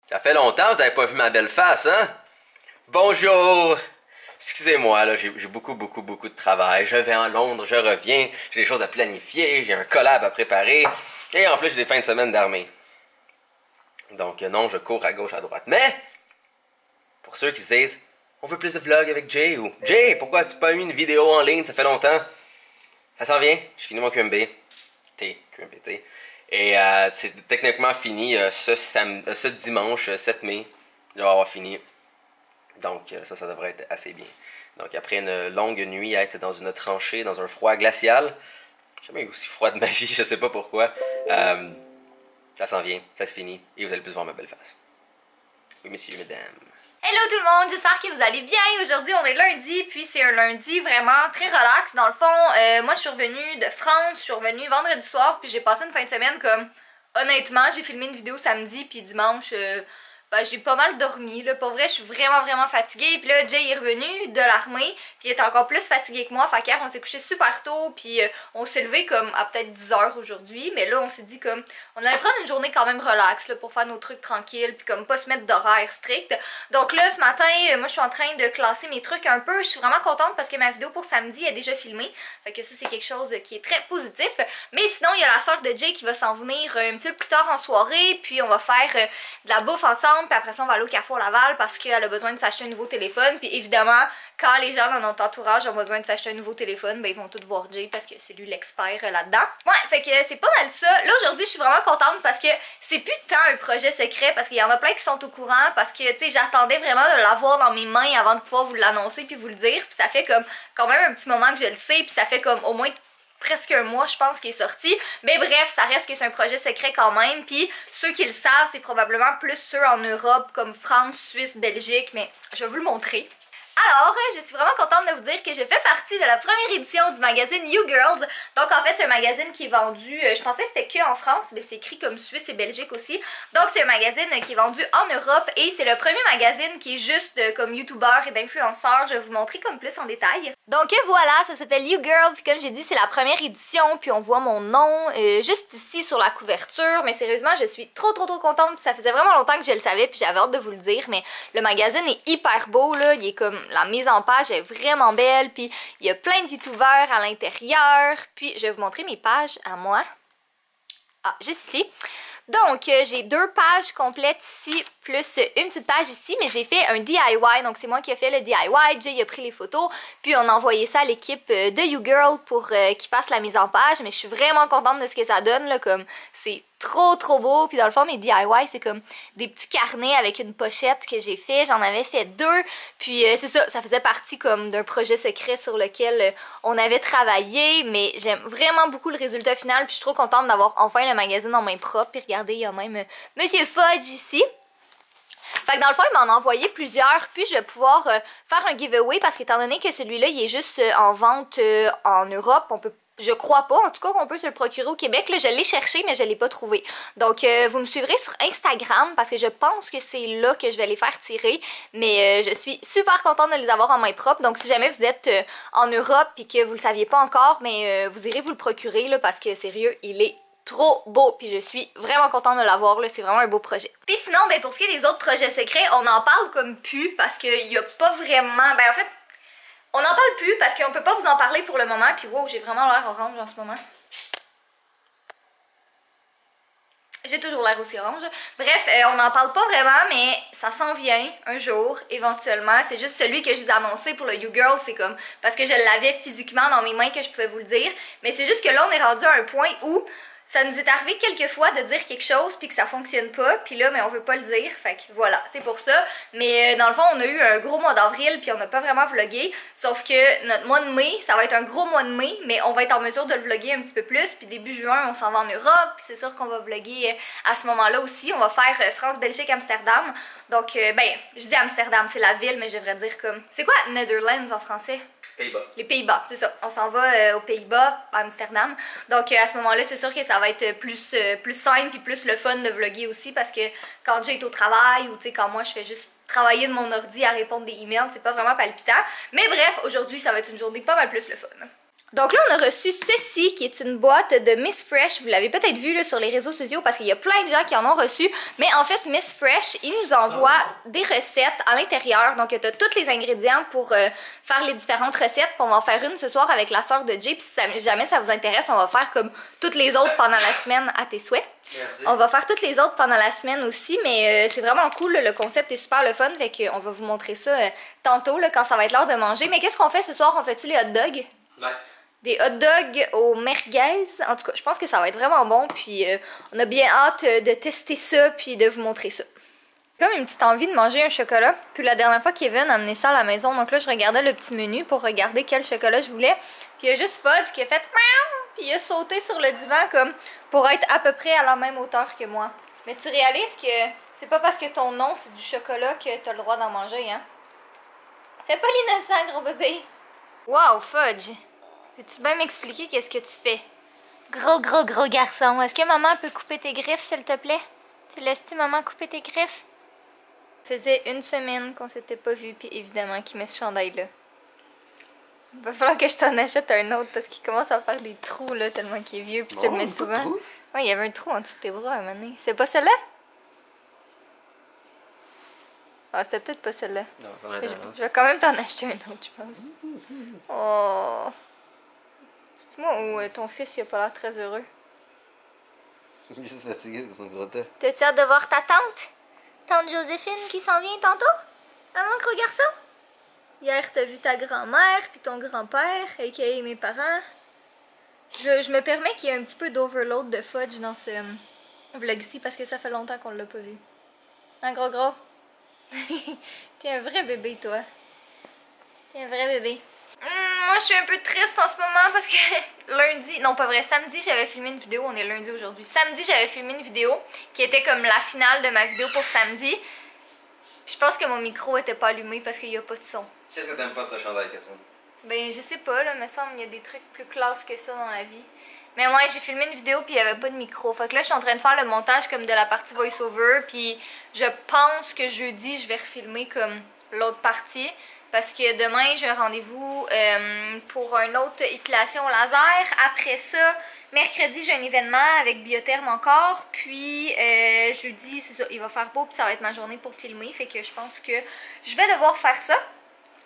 Ça fait longtemps, vous avez pas vu ma belle face, hein? Bonjour! Excusez-moi, là, j'ai beaucoup de travail. Je vais en Londres, je reviens, j'ai des choses à planifier, j'ai un collab à préparer, et en plus j'ai des fins de semaine d'armée. Donc non, je cours à gauche, à droite. Mais, pour ceux qui se disent, on veut plus de vlogs avec Jay, ou Jay, pourquoi tu n'as pas mis une vidéo en ligne, ça fait longtemps? Ça s'en vient, je finis mon QMB. QMBT. Et c'est techniquement fini ce dimanche 7 mai. Je vais avoir fini. Donc ça devrait être assez bien. Donc après une longue nuit à être dans une tranchée, dans un froid glacial. J'ai jamais eu aussi froid de ma vie, je sais pas pourquoi. Ça s'en vient, ça se finit. Et vous allez plus voir ma belle face. Oui, messieurs, mesdames. Hello tout le monde, j'espère que vous allez bien. Aujourd'hui on est lundi, puis c'est un lundi vraiment très relax. Dans le fond, moi je suis revenue de France, je suis revenue vendredi soir, puis j'ai passé une fin de semaine comme... Honnêtement, j'ai filmé une vidéo samedi, puis dimanche... j'ai pas mal dormi, là, pour vrai, je suis vraiment fatiguée, puis là, Jay est revenu de l'armée, puis il est encore plus fatigué que moi, fait qu'hier, on s'est couché super tôt, puis on s'est levé comme à peut-être 10 h aujourd'hui, mais là, on s'est dit comme, on allait prendre une journée quand même relax, là, pour faire nos trucs tranquilles, puis comme pas se mettre d'horaire strict. Donc là, ce matin, moi, je suis en train de classer mes trucs un peu, je suis vraiment contente parce que ma vidéo pour samedi est déjà filmée, fait que ça, c'est quelque chose qui est très positif, mais sinon, il y a la soeur de Jay qui va s'en venir un petit peu plus tard en soirée, puis on va faire de la bouffe ensemble, puis après ça on va aller au Carrefour Laval parce qu'elle a besoin de s'acheter un nouveau téléphone, puis évidemment quand les gens dans notre entourage ont besoin de s'acheter un nouveau téléphone, ben ils vont tous voir Jay parce que c'est lui l'expert là-dedans. Ouais, fait que c'est pas mal ça. Là aujourd'hui je suis vraiment contente parce que c'est plus tant un projet secret, parce qu'il y en a plein qui sont au courant, parce que tu sais j'attendais vraiment de l'avoir dans mes mains avant de pouvoir vous l'annoncer puis vous le dire, puis ça fait comme quand même un petit moment que je le sais, puis ça fait comme au moins presque un mois je pense qu'il est sorti, mais bref ça reste que c'est un projet secret quand même, puis ceux qui le savent c'est probablement plus ceux en Europe comme France, Suisse, Belgique, mais je vais vous le montrer. Alors, je suis vraiment contente de vous dire que j'ai fait partie de la première édition du magazine You Girls. Donc en fait c'est un magazine qui est vendu, je pensais que c'était que en France, mais c'est écrit comme Suisse et Belgique aussi. Donc c'est un magazine qui est vendu en Europe et c'est le premier magazine qui est juste comme youtubeur et d'influenceurs. Je vais vous montrer comme plus en détail. Donc voilà, ça s'appelle You Girls, puis comme j'ai dit c'est la première édition, puis on voit mon nom juste ici sur la couverture, mais sérieusement je suis trop contente, puis ça faisait vraiment longtemps que je le savais, puis j'avais hâte de vous le dire, mais le magazine est hyper beau là, il est comme... La mise en page est vraiment belle, puis il y a plein de youtubeurs à l'intérieur. Puis je vais vous montrer mes pages à moi. Ah, juste ici. Donc, j'ai 2 pages complètes ici, plus une petite page ici, mais j'ai fait un DIY, donc c'est moi qui ai fait le DIY, Jay a pris les photos, puis on a envoyé ça à l'équipe de You Girl pour qu'ils fassent la mise en page, mais je suis vraiment contente de ce que ça donne, là, comme c'est trop beau, puis dans le fond mes DIY c'est comme des petits carnets avec une pochette que j'ai fait, j'en avais fait 2, puis c'est ça faisait partie comme d'un projet secret sur lequel on avait travaillé, mais j'aime vraiment beaucoup le résultat final, puis je suis trop contente d'avoir enfin le magazine en main propre, puis regardez il y a même Monsieur Fudge ici. Fait que dans le fond, il m'en a envoyé plusieurs, puis je vais pouvoir faire un giveaway parce qu'étant donné que celui-là, il est juste en vente en Europe, on peut, je crois pas, en tout cas qu'on peut se le procurer au Québec. Là, je l'ai cherché, mais je l'ai pas trouvé. Donc, vous me suivrez sur Instagram parce que je pense que c'est là que je vais les faire tirer. Mais je suis super contente de les avoir en main propre. Donc, si jamais vous êtes en Europe et que vous le saviez pas encore, mais vous irez vous le procurer là, parce que sérieux, il est trop beau, puis je suis vraiment contente de l'avoir, là, c'est vraiment un beau projet. Puis sinon, ben pour ce qui est des autres projets secrets, on en parle comme plus parce qu'il n'y a pas vraiment, ben en fait, on n'en parle plus parce qu'on peut pas vous en parler pour le moment, puis wow, j'ai vraiment l'air orange en ce moment. J'ai toujours l'air aussi orange. Bref, on n'en parle pas vraiment, mais ça s'en vient un jour, éventuellement. C'est juste celui que je vous ai annoncé pour le You Girl, c'est comme parce que je l'avais physiquement dans mes mains que je pouvais vous le dire. Mais c'est juste que là, on est rendu à un point où ça nous est arrivé quelques fois de dire quelque chose puis que ça fonctionne pas, puis là mais on veut pas le dire, fait que voilà, c'est pour ça. Mais dans le fond on a eu un gros mois d'avril puis on n'a pas vraiment vlogué, sauf que notre mois de mai, ça va être un gros mois de mai, mais on va être en mesure de le vloguer un petit peu plus, puis début juin on s'en va en Europe, puis c'est sûr qu'on va vloguer à ce moment-là aussi, on va faire France, Belgique, Amsterdam. Donc ben, je dis Amsterdam, c'est la ville, mais je devrais dire comme... C'est quoi Netherlands en français? Pays-Bas. Les Pays-Bas, c'est ça. On s'en va aux Pays-Bas, à Amsterdam. Donc à ce moment-là, c'est sûr que ça va être plus simple et plus le fun de vlogger aussi, parce que quand j'ai été au travail ou tu sais quand moi je fais juste travailler de mon ordi à répondre des emails, c'est pas vraiment palpitant. Mais bref, aujourd'hui ça va être une journée pas mal plus le fun. Donc là, on a reçu ceci, qui est une boîte de Miss Fresh. Vous l'avez peut-être vu là, sur les réseaux sociaux parce qu'il y a plein de gens qui en ont reçu. Mais en fait, Miss Fresh, il nous envoie des recettes à l'intérieur. Donc, tu as tous les ingrédients pour faire les différentes recettes. Puis on va en faire une ce soir avec la sœur de Jay. Puis si jamais ça vous intéresse, on va faire comme toutes les autres pendant la semaine à tes souhaits. Merci. On va faire toutes les autres pendant la semaine aussi, mais c'est vraiment cool, le concept est super le fun, fait qu'on va vous montrer ça tantôt là, quand ça va être l'heure de manger. Mais qu'est-ce qu'on fait ce soir? On fait-tu les hot dogs? Ouais. Des hot dogs au merguez. En tout cas, je pense que ça va être vraiment bon, puis on a bien hâte de tester ça, puis de vous montrer ça. J'ai comme une petite envie de manger un chocolat, puis la dernière fois Kevin a amené ça à la maison, donc là je regardais le petit menu pour regarder quel chocolat je voulais, puis il y a juste Fudge qui a fait miaou, puis il a sauté sur le divan comme pour être à peu près à la même hauteur que moi. Mais tu réalises que c'est pas parce que ton nom c'est du chocolat que t'as le droit d'en manger, hein? Fais pas l'innocent, gros bébé! Wow, Fudge! Peux-tu bien m'expliquer qu'est-ce que tu fais? Gros garçon, est-ce que maman peut couper tes griffes, s'il te plaît? Tu laisses-tu maman couper tes griffes? Ça faisait une semaine qu'on s'était pas vu, puis évidemment qu'il met ce chandail-là. Il va falloir que je t'en achète un autre parce qu'il commence à faire des trous là, tellement qu'il est vieux, puis tu le mets souvent. Ouais, il y avait un trou en dessous de tes bras à un moment donné. C'est pas celle-là? Ah, c'était peut-être pas celle-là. Non, je vais quand même t'en acheter un autre, je pense. Oh! C'est moi ou ton fils il a pas l'air très heureux? Je suis juste fatigué, c'est un gros temps. T'as-tu hâte de voir ta tante? Tante Joséphine qui s'en vient tantôt? Maman, gros garçon? Hier, t'as vu ta grand-mère puis ton grand-père, a.k.a. mes parents. Je me permets qu'il y ait un petit peu d'overload de fudge dans ce vlog-ci parce que ça fait longtemps qu'on l'a pas vu. Hein, gros? T'es un vrai bébé, toi. T'es un vrai bébé. Moi, je suis un peu triste en ce moment parce que lundi, non pas vrai, samedi, j'avais filmé une vidéo, on est lundi aujourd'hui. Samedi, j'avais filmé une vidéo qui était comme la finale de ma vidéo pour samedi. Je pense que mon micro était pas allumé parce qu'il y a pas de son. Qu'est-ce que t'aimes pas de ce chandail, Catherine? Ben, je sais pas, là, me semble qu'il y a des trucs plus classe que ça dans la vie. Mais ouais, j'ai filmé une vidéo puis il y avait pas de micro. Fait que là, je suis en train de faire le montage comme de la partie voice-over. Puis je pense que jeudi, je vais refilmer comme l'autre partie. Parce que demain, j'ai un rendez-vous pour une autre épilation au laser. Après ça, mercredi, j'ai un événement avec Biotherme encore. Puis jeudi, c'est ça, il va faire beau puis ça va être ma journée pour filmer. Fait que je pense que je vais devoir faire ça.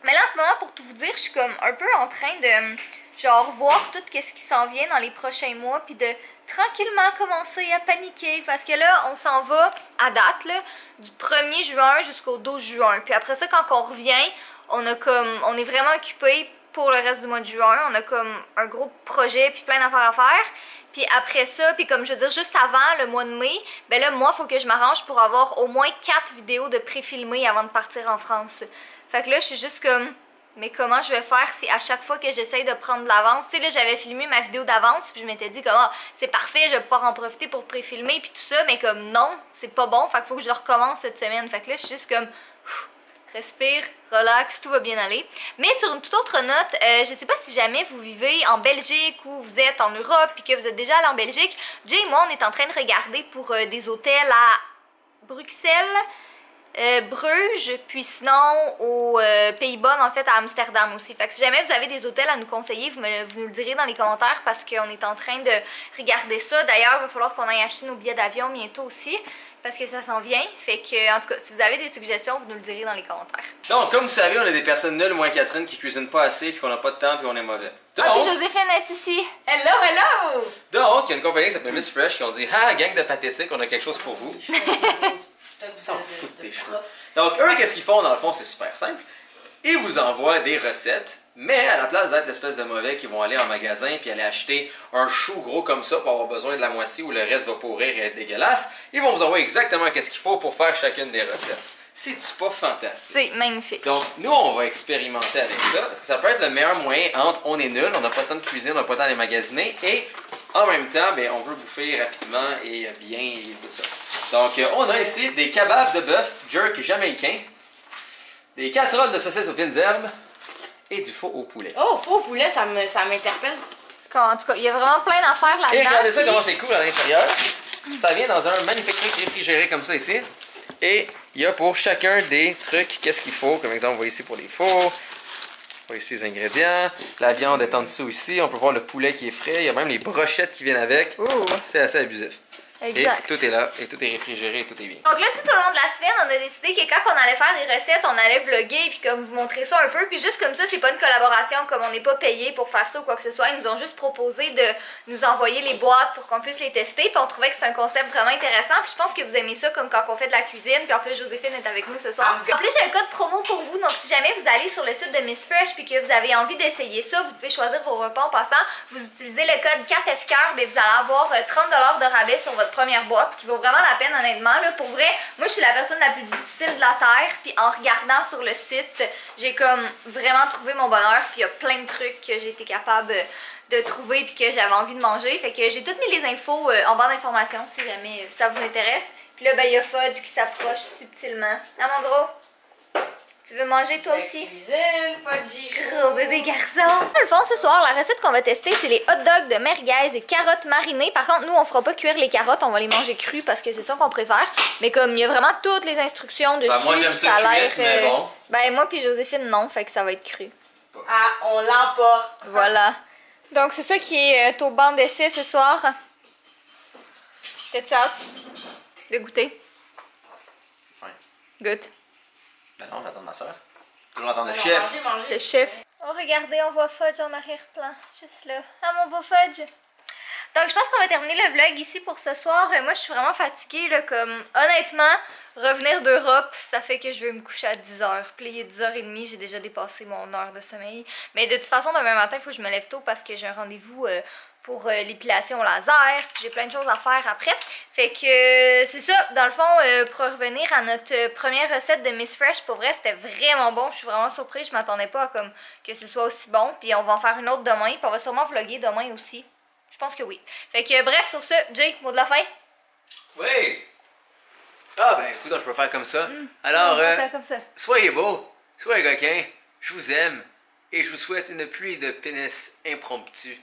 Mais là, en ce moment, pour tout vous dire, je suis comme un peu en train de genre voir tout ce qui s'en vient dans les prochains mois. Puis de tranquillement commencer à paniquer. Parce que là, on s'en va à date là, du 1er juin jusqu'au 12 juin. Puis après ça, quand on revient, on est vraiment occupé pour le reste du mois de juin. On a comme un gros projet puis plein d'affaires à faire. Puis après ça, puis comme je veux dire, juste avant le mois de mai, ben là, moi, il faut que je m'arrange pour avoir au moins 4 vidéos de pré-filmées avant de partir en France. Fait que là, je suis juste comme, mais comment je vais faire si à chaque fois que j'essaye de prendre de l'avance, tu sais, là, j'avais filmé ma vidéo d'avance, puis je m'étais dit comme, ah, c'est parfait, je vais pouvoir en profiter pour pré-filmer, puis tout ça, mais comme, non, c'est pas bon, fait qu'il faut que je le recommence cette semaine. Fait que là, je suis juste comme, respire, relax, tout va bien aller. Mais sur une toute autre note, je sais pas si jamais vous vivez en Belgique ou vous êtes en Europe puis que vous êtes déjà allé en Belgique. Jay et moi, on est en train de regarder pour des hôtels à Bruxelles, Bruges, puis sinon aux Pays-Bas, en fait à Amsterdam aussi. Fait que si jamais vous avez des hôtels à nous conseiller, vous nous le direz dans les commentaires parce qu'on est en train de regarder ça. D'ailleurs, il va falloir qu'on aille acheter nos billets d'avion bientôt aussi parce que ça s'en vient. Fait que, en tout cas, si vous avez des suggestions, vous nous le direz dans les commentaires. Donc, comme vous savez, on est des personnes nulles, moins Catherine, qui cuisinent pas assez, puis qu'on n'a pas de temps, puis on est mauvais. Donc, Ah, puis Joséphine est ici. Hello, hello! donc, il y a une compagnie qui s'appelle Miss Fresh qui ont dit, ah, gang de pathétiques, on a quelque chose pour vous. Ils s'en foutent de tes cheveux. Donc, eux, qu'est-ce qu'ils font dans le fond? C'est super simple. Ils vous envoient des recettes, mais à la place d'être l'espèce de mauvais qui vont aller en magasin puis aller acheter un chou gros comme ça pour avoir besoin de la moitié ou le reste va pourrir et être dégueulasse, ils vont vous envoyer exactement qu'est-ce qu'il faut pour faire chacune des recettes. C'est-tu pas fantastique? C'est magnifique. Donc, nous, on va expérimenter avec ça, parce que ça peut être le meilleur moyen entre on est nul, on n'a pas le temps de cuisiner, on n'a pas le temps d'aller magasiner, et en même temps, ben, on veut bouffer rapidement et bien et tout ça. Donc, on a ici des kebabs de bœuf jerk jamaïcain, des casseroles de saucisses aux fines herbes et du faux au poulet. Oh, faux poulet, ça m'interpelle. En tout cas, il y a vraiment plein d'affaires là-dedans. Et regardez ça, puis- comment c'est cool à l'intérieur. Ça vient dans un magnifique truc réfrigéré comme ça ici. Et il y a pour chacun des trucs, qu'est-ce qu'il faut. Comme exemple, vous voyez ici pour les fours. voit ici les ingrédients. La viande est en dessous ici. On peut voir le poulet qui est frais. Il y a même les brochettes qui viennent avec. Ouh. C'est assez abusif. Exact. Et tout est là, et tout est réfrigéré, et tout est bien. Donc là, tout au long de la semaine, on a décidé que quand on allait faire des recettes, on allait vlogger puis comme vous montrer ça un peu. Puis juste comme ça, c'est pas une collaboration, comme on n'est pas payé pour faire ça ou quoi que ce soit. Ils nous ont juste proposé de nous envoyer les boîtes pour qu'on puisse les tester. Puis on trouvait que c'était un concept vraiment intéressant. Puis je pense que vous aimez ça comme quand on fait de la cuisine. Puis en plus, Joséphine est avec nous ce soir. En plus, j'ai un code promo pour vous. Donc si jamais vous allez sur le site de Miss Fresh puis que vous avez envie d'essayer ça, vous pouvez choisir vos repas en passant. Vous utilisez le code 4FCAR, mais vous allez avoir 30$ de rabais sur votre première boîte, ce qui vaut vraiment la peine honnêtement. Là, pour vrai, moi je suis la personne la plus difficile de la terre, puis en regardant sur le site, j'ai comme vraiment trouvé mon bonheur, puis il y a plein de trucs que j'ai été capable de trouver puis que j'avais envie de manger. Fait que j'ai toutes mis les infos en barre d'informations si jamais ça vous intéresse. Puis là, ben il y a Fudge qui s'approche subtilement. Ah mon gros? Tu veux manger toi aussi? Gros bébé garçon! Dans le fond, ce soir, la recette qu'on va tester, c'est les hot dogs de merguez et carottes marinées. Par contre, nous, on fera pas cuire les carottes, on va les manger crues parce que c'est ça qu'on préfère. Mais comme il y a vraiment toutes les instructions dessus, moi, j'aime ça a l'air... cuite, mais bon. Ben moi puis Joséphine, non, fait que ça va être cru. Ah, on l'emporte. Voilà. Donc, c'est ça qui est au banc d'essai ce soir. T'es-tu hâte de goûter? Fin. Good. Ben non, on va attendre ma soeur. Toujours attendre le Alors, chef. Le chef. Oh, regardez, on voit Fudge en arrière-plan. Juste là. Ah, mon beau Fudge. Donc, je pense qu'on va terminer le vlog ici pour ce soir. Moi, je suis vraiment fatiguée, là, comme... Honnêtement, revenir d'Europe, ça fait que je vais me coucher à 10h. Puis là, il est 10h30, j'ai déjà dépassé mon heure de sommeil. Mais de toute façon, demain matin, il faut que je me lève tôt parce que j'ai un rendez-vous... pour l'épilation laser, puis j'ai plein de choses à faire après. Fait que c'est ça, dans le fond, pour revenir à notre première recette de Miss Fresh, pour vrai, c'était vraiment bon. Je suis vraiment surprise, je m'attendais pas à comme que ce soit aussi bon. Puis on va en faire une autre demain, puis on va sûrement vlogger demain aussi. Je pense que oui. Fait que bref, sur ce, Jay, mot de la fin? Oui! Ah ben écoute, je peux faire comme ça. Alors, on va faire comme ça. soyez beaux, soyez coquins, je vous aime, et je vous souhaite une pluie de pénis impromptu.